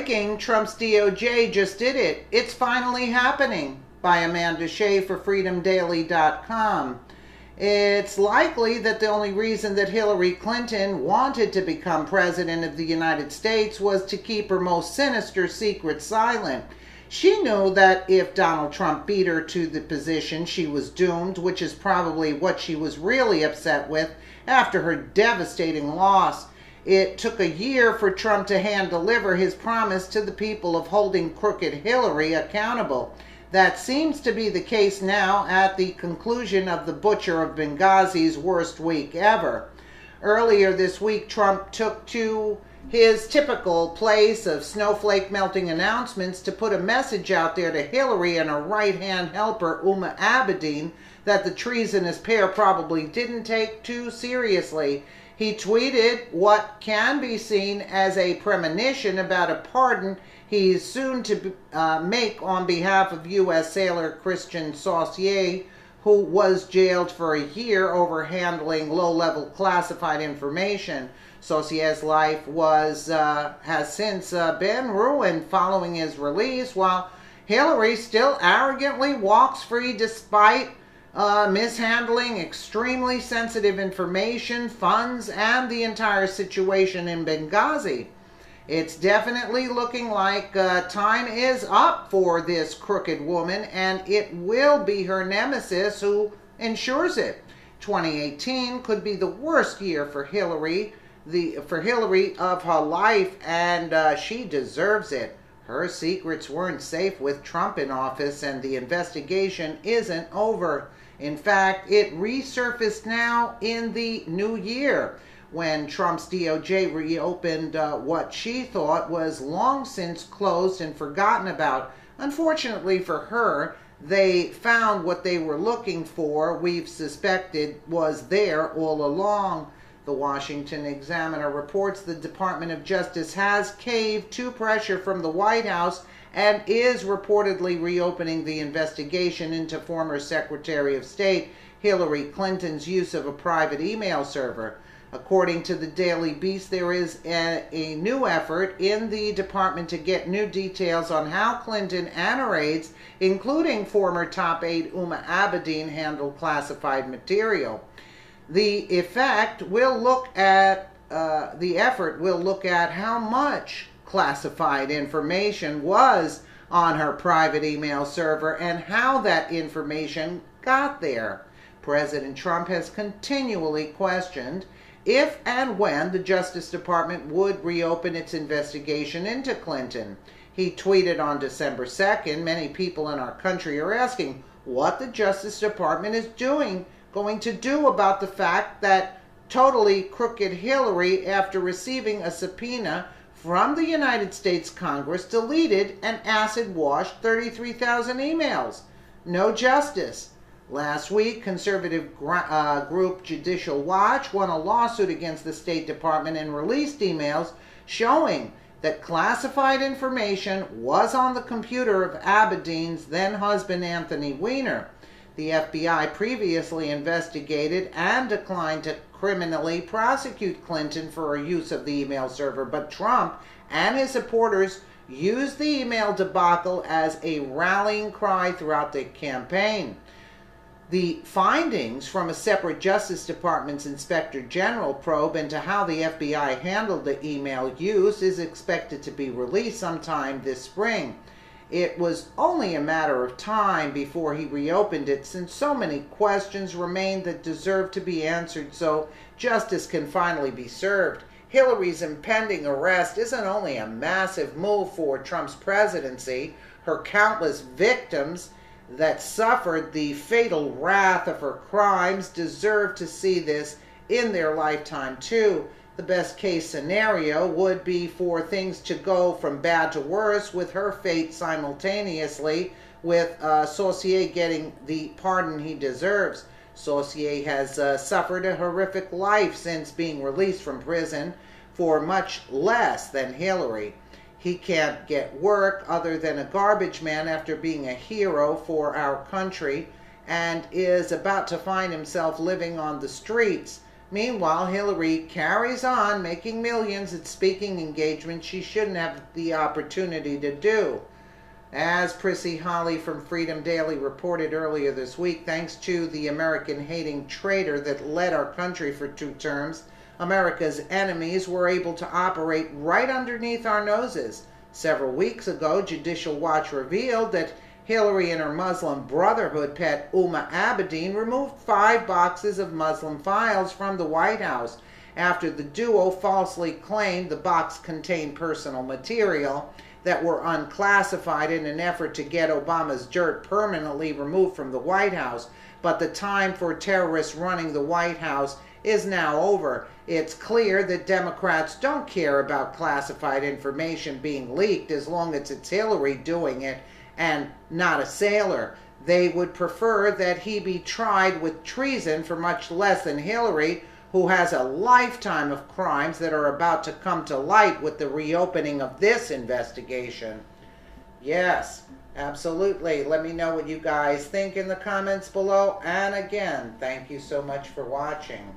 Breaking, Trump's DOJ just did it. It's finally happening, by Amanda Shea for freedomdaily.com. It's likely that the only reason that Hillary Clinton wanted to become president of the United States was to keep her most sinister secret silent. She knew that if Donald Trump beat her to the position, she was doomed, which is probably what she was really upset with after her devastating loss. It took a year for Trump to hand-deliver his promise to the people of holding crooked Hillary accountable. That seems to be the case now at the conclusion of the Butcher of Benghazi's worst week ever. Earlier this week, Trump took to his typical place of snowflake melting announcements to put a message out there to Hillary and her right-hand helper, Uma Abedin, that the treasonous pair probably didn't take too seriously. He tweeted what can be seen as a premonition about a pardon he's soon to make on behalf of U.S. sailor Christian Saucier, who was jailed for a year over handling low-level classified information. Saucier's life has since been ruined following his release, while Hillary still arrogantly walks free despite mishandling extremely sensitive information, funds, and the entire situation in Benghazi. It's definitely looking like time is up for this crooked woman, and it will be her nemesis who ensures it. 2018 could be the worst year for Hillary, of her life, and she deserves it. Her secrets weren't safe with Trump in office, and the investigation isn't over. In fact, it resurfaced now in the new year when Trump's DOJ reopened what she thought was long since closed and forgotten about. Unfortunately for her, they found what they were looking for, we've suspected was there all along. The Washington Examiner reports the Department of Justice has caved to pressure from the White House and is reportedly reopening the investigation into former Secretary of State Hillary Clinton's use of a private email server. According to the Daily Beast, there is a new effort in the department to get new details on how Clinton and her aides, including former top aide Uma Abedin, handled classified material. The effort will look at how much classified information was on her private email server and how that information got there. President Trump has continually questioned if and when the Justice Department would reopen its investigation into Clinton. He tweeted on December 2nd, many people in our country are asking what the Justice Department is going to do about the fact that totally crooked Hillary, after receiving a subpoena from the United States Congress, deleted and acid-washed 33,000 emails. No justice. Last week, conservative group Judicial Watch won a lawsuit against the State Department and released emails showing that classified information was on the computer of Abedin's then-husband Anthony Weiner. The FBI previously investigated and declined to criminally prosecute Clinton for her use of the email server, but Trump and his supporters used the email debacle as a rallying cry throughout the campaign. The findings from a separate Justice Department's Inspector General probe into how the FBI handled the email use is expected to be released sometime this spring. It was only a matter of time before he reopened it, since so many questions remain that deserve to be answered so justice can finally be served. Hillary's impending arrest isn't only a massive move for Trump's presidency. Her countless victims that suffered the fatal wrath of her crimes deserve to see this in their lifetime too. The best case scenario would be for things to go from bad to worse, with her fate simultaneously with Saucier getting the pardon he deserves. Saucier has suffered a horrific life since being released from prison for much less than Hillary. He can't get work other than a garbage man after being a hero for our country, and is about to find himself living on the streets. Meanwhile, Hillary carries on making millions at speaking engagements she shouldn't have the opportunity to do. As Prissy Holly from Freedom Daily reported earlier this week, thanks to the American-hating traitor that led our country for 2 terms, America's enemies were able to operate right underneath our noses. Several weeks ago, Judicial Watch revealed that Hillary and her Muslim Brotherhood pet Uma Abedin removed 5 boxes of Muslim files from the White House after the duo falsely claimed the box contained personal material that were unclassified in an effort to get Obama's dirt permanently removed from the White House. But the time for terrorists running the White House is now over. It's clear that Democrats don't care about classified information being leaked as long as it's Hillary doing it and not a sailor. They would prefer that he be tried with treason for much less than Hillary, who has a lifetime of crimes that are about to come to light with the reopening of this investigation. Yes, absolutely. Let me know what you guys think in the comments below. And again, thank you so much for watching.